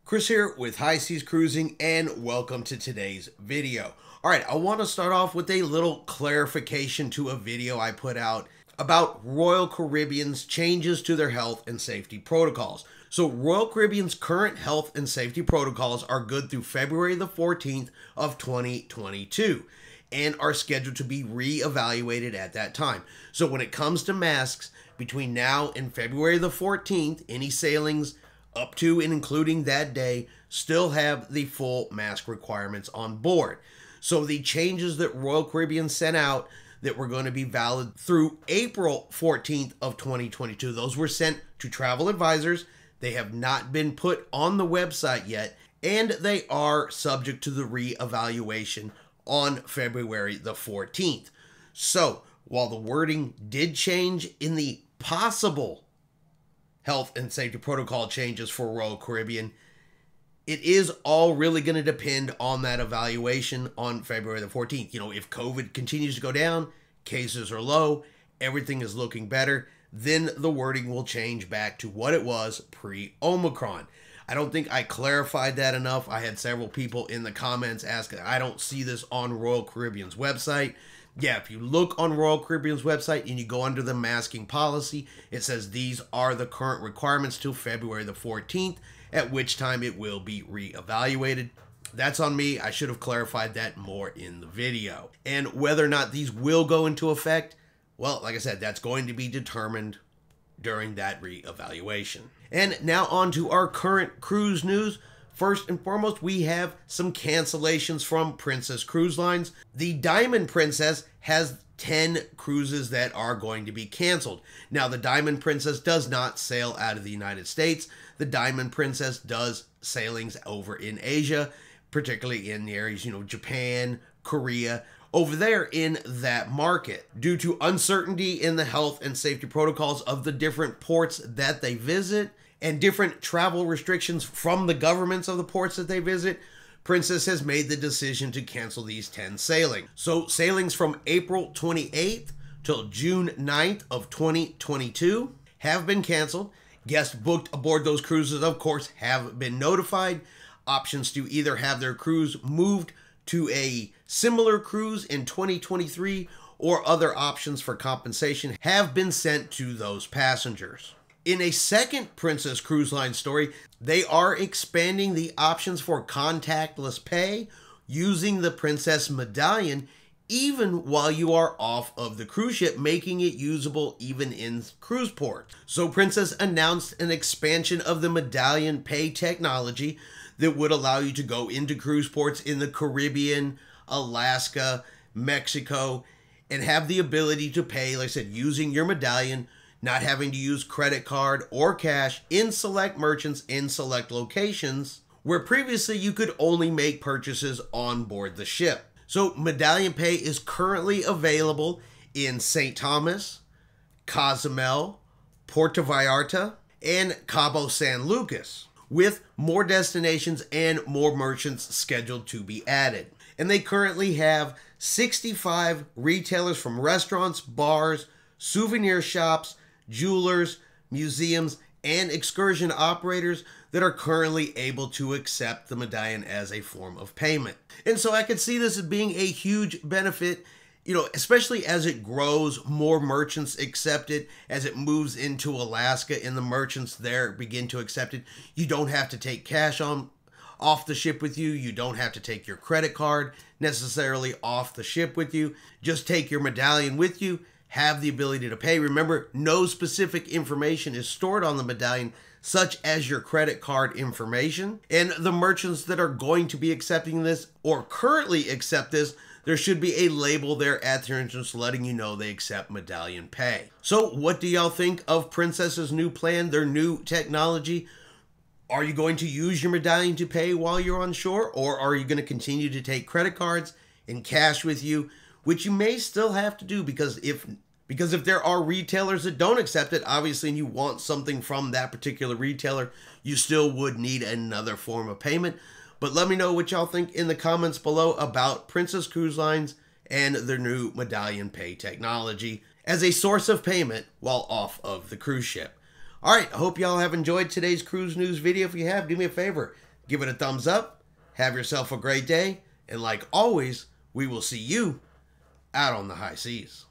Chris here with High Seas Cruising, and welcome to today's video. Alright, I want to start off with a little clarification to a video I put out about Royal Caribbean's changes to their health and safety protocols. So Royal Caribbean's current health and safety protocols are good through February the 14th of 2022 and are scheduled to be re-evaluated at that time. So when it comes to masks, between now and February the 14th, any sailings up to and including that day still have the full mask requirements on board. So the changes that Royal Caribbean sent out that were going to be valid through April 14th of 2022, those were sent to travel advisors. They have not been put on the website yet, and they are subject to the re-evaluation on February the 14th. So while the wording did change in the possible health and safety protocol changes for Royal Caribbean, it is all really going to depend on that evaluation on February the 14th. You know, if COVID continues to go down, cases are low, everything is looking better, then the wording will change back to what it was pre-Omicron. I don't think I clarified that enough. I had several people in the comments asking, I don't see this on Royal Caribbean's website. Yeah, if you look on Royal Caribbean's website and you go under the masking policy, it says these are the current requirements till February the 14th, at which time it will be re-evaluated. That's on me. I should have clarified that more in the video. And whether or not these will go into effect, well, like I said, that's going to be determined during that re-evaluation. And now on to our current cruise news. First and foremost, we have some cancellations from Princess Cruise Lines. The Diamond Princess has 10 cruises that are going to be canceled. Now, the Diamond Princess does not sail out of the United States. The Diamond Princess does sailings over in Asia, particularly in the areas, Japan, Korea, over there in that market. Due to uncertainty in the health and safety protocols of the different ports that they visit, and different travel restrictions from the governments of the ports that they visit, Princess has made the decision to cancel these 10 sailings. So sailings from April 28th till June 9th of 2022 have been canceled. Guests booked aboard those cruises, of course, have been notified. Options to either have their cruise moved to a similar cruise in 2023 or other options for compensation have been sent to those passengers. In a second Princess Cruise Line story, they are expanding the options for contactless pay using the Princess Medallion even while you are off of the cruise ship, making it usable even in cruise ports. So Princess announced an expansion of the Medallion pay technology that would allow you to go into cruise ports in the Caribbean, Alaska, Mexico, and have the ability to pay, like I said, using your Medallion, not having to use credit card or cash in select merchants in select locations where previously you could only make purchases on board the ship. So Medallion Pay is currently available in St. Thomas, Cozumel, Puerto Vallarta, and Cabo San Lucas, with more destinations and more merchants scheduled to be added. And they currently have 65 retailers from restaurants, bars, souvenir shops, jewelers, museums, and excursion operators that are currently able to accept the Medallion as a form of payment. And so I could see this as being a huge benefit, especially as it grows, more merchants accept it, as it moves into Alaska and the merchants there begin to accept it. You don't have to take cash off the ship with you. You don't have to take your credit card necessarily off the ship with you. Just take your Medallion with you, have the ability to pay. Remember, no specific information is stored on the Medallion, such as your credit card information. And the merchants that are going to be accepting this or currently accept this, there should be a label there at their entrance letting you know they accept Medallion Pay. So what do y'all think of Princess's new plan, their new technology? Are you going to use your Medallion to pay while you're on shore, or are you going to continue to take credit cards and cash with you, which you may still have to do because if there are retailers that don't accept it, obviously, and you want something from that particular retailer, you still would need another form of payment. But let me know what y'all think in the comments below about Princess Cruise Lines and their new Medallion Pay technology as a source of payment while off of the cruise ship. All right, I hope y'all have enjoyed today's cruise news video. If you have, do me a favor. give it a thumbs up, have yourself a great day, and like always, we will see you out on the high seas.